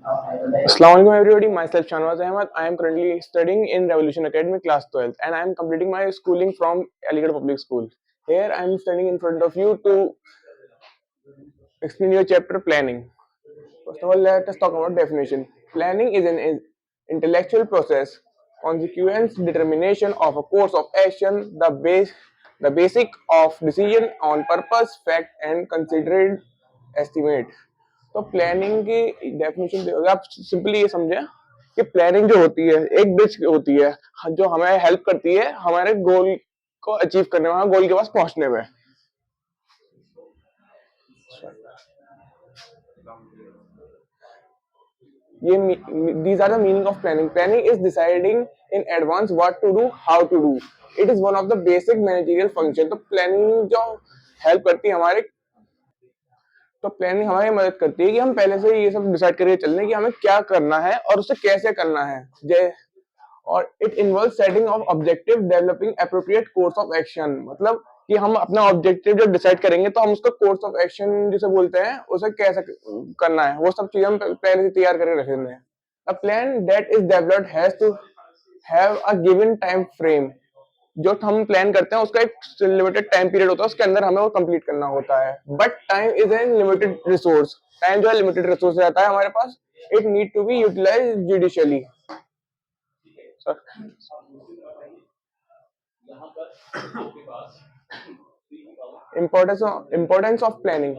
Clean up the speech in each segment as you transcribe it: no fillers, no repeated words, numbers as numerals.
Assalamualaikum everybody, myself Shanwaz Ahmed. I am currently studying in Revolution Academy class 12 and I am completing my schooling from Aligarh Public School. Here I am standing in front of you to explain your chapter planning. First of all, let us talk about definition. Planning is an intellectual process, consequence, determination of a course of action, the basic of decision on purpose, fact and considered estimate. तो planning की definition आप simply ये समझे कि planning जो होती है एक ब्रिज होती है जो हमें हेल्प करती है हमारे गोल को अचीव करने में, गोल के पास पहुंचने में. ये these are the meaning of planning. Planning is deciding in advance what to do, how to do. It is one of the basic managerial function. तो प्लानिंग जो हेल्प करती है हमारे, तो प्लानिंग हमारी मदद करती है कि हम पहले से ये सब डिसाइड करके चल लें कि हमें क्या करना है और उसे कैसे करना है. जय और it involve setting of objective, developing appropriate course of action. मतलब कि हम अपना ऑब्जेक्टिव जब डिसाइड करेंगे तो हम उसका कोर्स ऑफ एक्शन जिसे बोलते हैं उसे कैसे करना है वो सब चीजें हम पहले से तैयार करके रख देते हैं. A plan that is developed has to have a given time frame. जो हम प्लान करते हैं उसका एक लिमिटेड टाइम पीरियड होता है, उसके अंदर हमें वो कंप्लीट करना होता है. But time is a limited resource. Time जो है लिमिटेड रिसोर्स रहता है हमारे पास. It need to be utilise judicially. Importance of planning.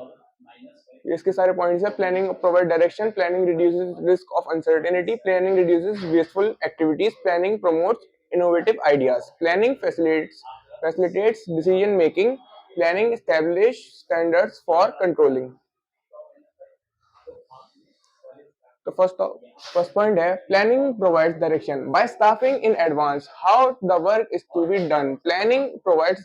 इसके सारे पॉइंट्स है. Planning provide direction, planning reduces risk of uncertainty, planning reduces wasteful activities, planning promotes innovative ideas, planning facilitates decision making, planning establish standards for controlling. तो first point है planning provides direction by staffing in advance how the work is to be done. Planning provides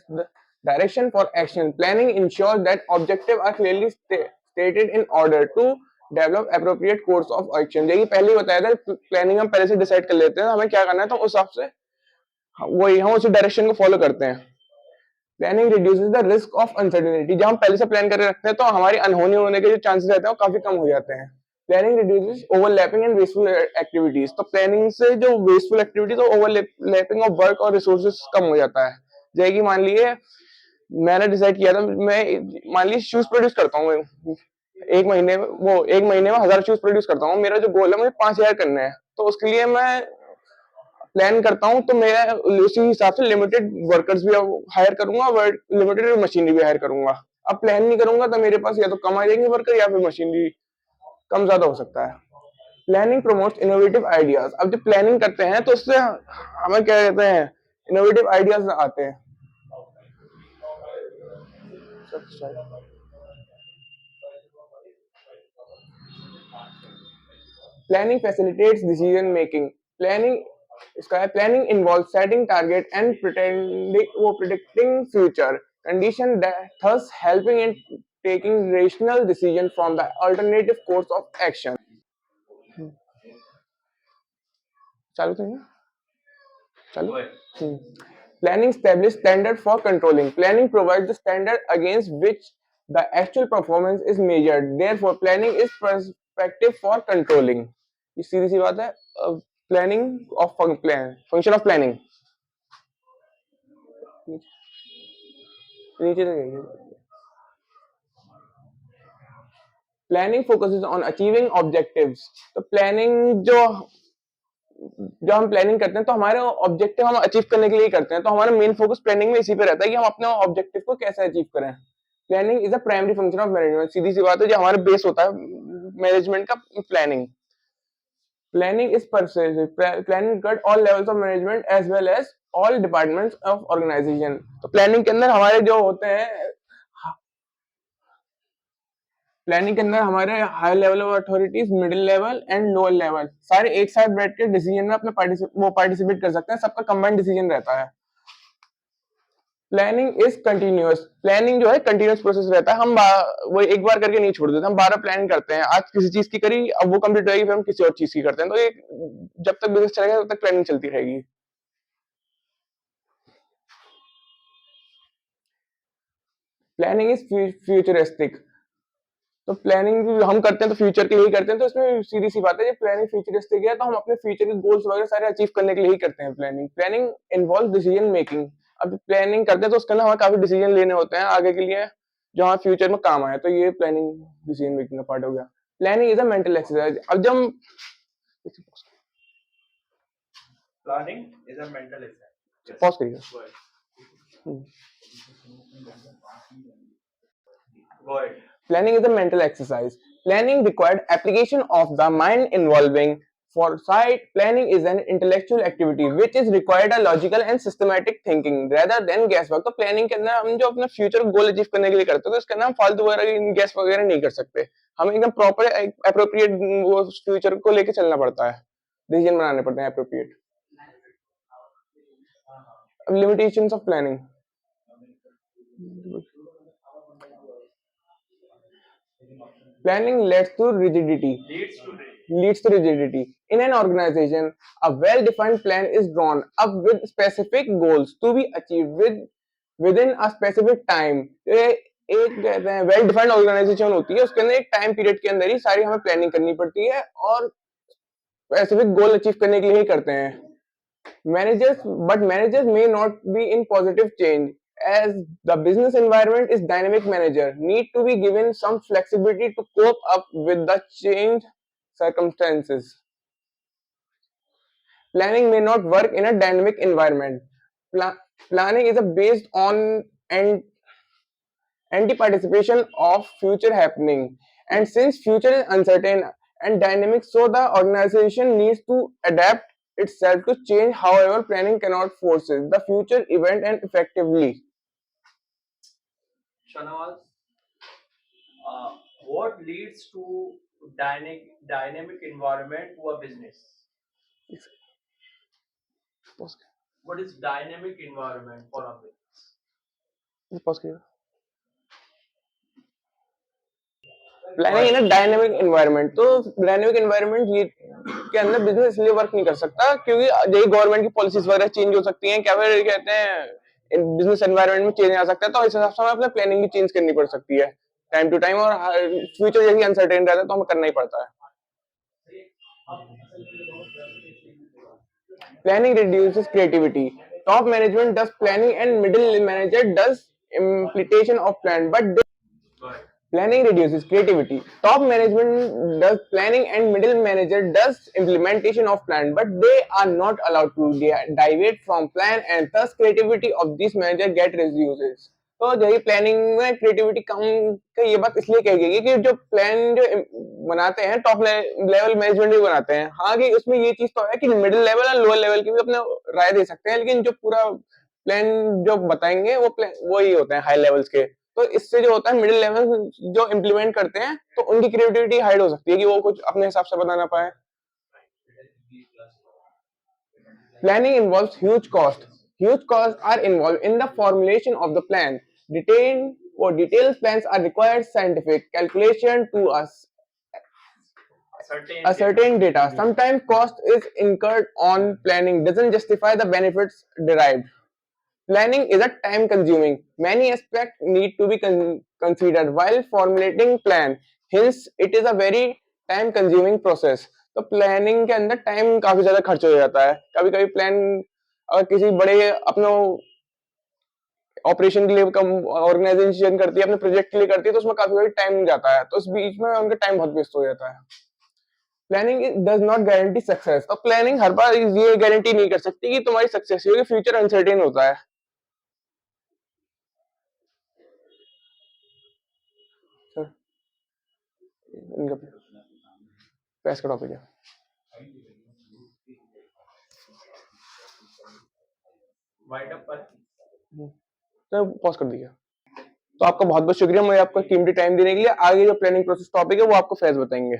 direction for action. Planning ensures that objectives are clearly stated in order to develop appropriate course of action. जैसे पहले ही बताया था, planning हम पहले से decide कर लेते हैं हमें क्या करना है तो उस हिसाब से वही हम उसी डायरेक्शन को फॉलो करते हैं. Planning reduces the risk of uncertainty. जब हम पहले से प्लान करके रखते हैं तो हमारी अनहोनी होने के जो चांसेस रहते हैं वो काफी कम हो जाते हैं. Planning reduces overlapping and wasteful activities. तो प्लानिंग से जो वेस्टफुल एक्टिविटीज और ओवरलैपिंग ऑफ वर्क और रिसोर्सेज कम हो जाता है. जैसे कि मान लिए मैंने डिसाइड किया था, मैं मान ली शूज प्रोड्यूस करता हूँ एक महीने में, वो एक महीने में 1000 शूज प्रोड्यूस करता हूँ. मेरा जो गोल है मुझे 5000 करने हैं. तो उसके लिए मैं प्लान करता हूँ तो मैं उसी हिसाब से लिमिटेड वर्कर्स भी हायर करूंगा और लिमिटेड मशीनरी भी हायर करूंगा. अब प्लान नहीं करूंगा तो मेरे पास या तो कम आ जाएंगे वर्कर या फिर मशीनरी कम ज्यादा हो सकता है. Planning promotes innovative ideas. अब जब प्लानिंग करते हैं तो उससे हमें क्या कहते हैं, इनोवेटिव आइडियाज आते हैं. Planning facilitates decision making. Planning इसका है planning involve setting target and predicting future condition, thus helping in taking rational decision from the alternative course of action. चालू तो चालू. Planning establishes standard for controlling. Planning provides the standard against which the actual performance is measured. Therefore, planning is perspective for controlling. ये सीधी सी बात है. Planning of function of planning नीचे से. Planning focuses on achieving objectives. तो planning जो हम planning करते हैं तो हमारे ऑब्जेक्टिव हम अचीव करने के लिए करते हैं. तो हमारा मेन फोकस प्लानिंग में इसी पे रहता है कि हम अपने ऑब्जेक्टिव को कैसे अचीव करें. Planning is a primary function of management. सीधी सी बात है, जो हमारा बेस होता है मैनेजमेंट का, planning. Planning is pervasive. Planning cut all levels of management as well as all departments of organisation. तो प्लानिंग के अंदर हमारे जो होते हैं, प्लानिंग के अंदर हमारे high level of authorities, middle level and lower level सारे एक साथ बैठ के डिसीजन में अपने पार्टिसिपेट कर सकते हैं. सबका कंबाइंड डिसीजन रहता है. Planning is continuous. प्लानिंग जो है कंटिन्यूअस प्रोसेस रहता है. हम वो एक बार करके नहीं छोड़ देते, हम 12 प्लानिंग करते हैं. आज किसी चीज की करी, अब वो कंप्लीट होगी, फिर हम किसी और चीज की करते हैं. तो ये जब तक बिजनेस चलेगा तब तक प्लानिंग चलती रहेगी. Planning is futuristic. तो प्लानिंग हम करते हैं तो फ्यूचर के लिए ही करते हैं, तो इसमें सीधी सी बात है, ये प्लानिंग फ्यूचरिस्टिक है, तो हम अपने फ्यूचर के गोल्स वगैरह सारे अचीव करने के लिए ही करते हैं planning. Planning involve decision making. अब प्लानिंग करते हैं तो उसके अंदर हमें काफी डिसीजन लेने होते हैं आगे के लिए जो हमारे फ्यूचर में काम आए, तो ये प्लानिंग डिसीजन मेकिंग का पार्ट हो गया। Planning is a mental exercise. अब जब Planning is a mental exercise. Pause करिए। Go ahead. Planning is a mental exercise. Planning required application of the mind involving foresight. Planning is an intellectual activity which is required a logical and systematic thinking rather than guesswork. तो planning के अंदर हम जो अपना future goal achieve करने के लिए करते हैं तो इसके अंदर हम फालतू वगैरह गैस वगैरह नहीं कर सकते, हमें एकदम प्रॉपर अप्रोप्रिएट वो फ्यूचर को लेके चलना पड़ता है, डिसीजन बनाने पड़ते हैं अप्रोप्रिएट। अब limitations of planning. Planning leads to rigidity. Leads to rigidity. In an organization, a well-defined plan is drawn up with specific goals to be achieved within a specific time. एक कहते हैं well defined organisation होती है, उसके अंदर एक time period के अंदर ही सारी हमें प्लानिंग करनी पड़ती है और स्पेसिफिक गोल अचीव करने के लिए ही करते हैं। Managers may not be in positive change as the business environment is dynamic. Manager need to be given some flexibility to cope up with the changed circumstances. Planning may not work in a dynamic environment. Planning is based on and anti-participation of future happening, and since future is uncertain and dynamic, so the organization needs to adapt itself to change. However, planning cannot forces the future event and effectively. Shanawaz, what leads to dynamic environment to a business? What is dynamic environment for a business? Planning in a dynamic environment, तो dynamic environment ये के अंदर business इसलिए work नहीं कर सकता क्योंकि यही गवर्नमेंट की पॉलिसीज वगैरह चेंज हो सकती हैं, क्या फिर कहते हैं बिजनेस एनवायरनमेंट में चेंज आ सकता है, तो इस हिसाब से हमें अपना प्लानिंग भी चेंज करनी पड़ सकती है टाइम टू टाइम, और फ्यूचर यही अनसर्टेन रहता है तो हमें करना ही पड़ता है। Planning reduces creativity. Top management does planning and middle manager does implementation of plan, but planning reduces creativity. Top management does planning and middle manager does implementation of plan, but they are not allowed to deviate from plan, and thus creativity of this manager get reduces. तो यही planning में creativity कम का ये बात इसलिए कही गई है कि जो प्लान जो बनाते हैं टॉप लेवल मैनेजमेंट भी बनाते हैं, हाँ कि उसमें ये चीज तो है कि मिडिल लेवल और लोअर लेवल की भी अपने राय दे सकते हैं, लेकिन जो पूरा प्लान जो बताएंगे वो प्लान वो ही होते हैं हाई लेवल्स के, तो इससे जो होता है मिडिल लेवल जो इम्प्लीमेंट करते हैं तो उनकी क्रिएटिविटी हाइड हो सकती है कि वो कुछ अपने हिसाब से बता ना पाए। Planning involves huge cost. Huge costs are involved in the formulation of the plan. Detailed plans are required scientific calculation to certain data. Sometimes cost is incurred on planning doesn't justify the benefits derived. Planning is a time consuming. Many aspects need to be considered while formulating plan. Hence, it is a very time consuming process. तो planning के अंदर time काफी ज्यादा खर्च हो जाता है। कभी कभी प्लान अगर किसी बड़े अपने ऑपरेशन के लिए ऑर्गेनाइजेशन करती है, अपने प्रोजेक्ट के लिए करती है, तो उसमें काफी टाइम जाता है, तो उस बीच में उनका टाइम बहुत वेस्ट हो जाता है। Planning does not guarantee success. तो प्लानिंग हर बार ये गारंटी नहीं कर सकती कि तुम्हारी सक्सेस होगी, फ्यूचर अनसर्टेन होता है। इनका पैस का टॉपिक है, तो पॉज कर दीजिए। तो आपका बहुत बहुत शुक्रिया मुझे आपका कीमती टाइम देने के लिए। आगे जो प्लानिंग प्रोसेस टॉपिक है वो आपको फैज बताएंगे।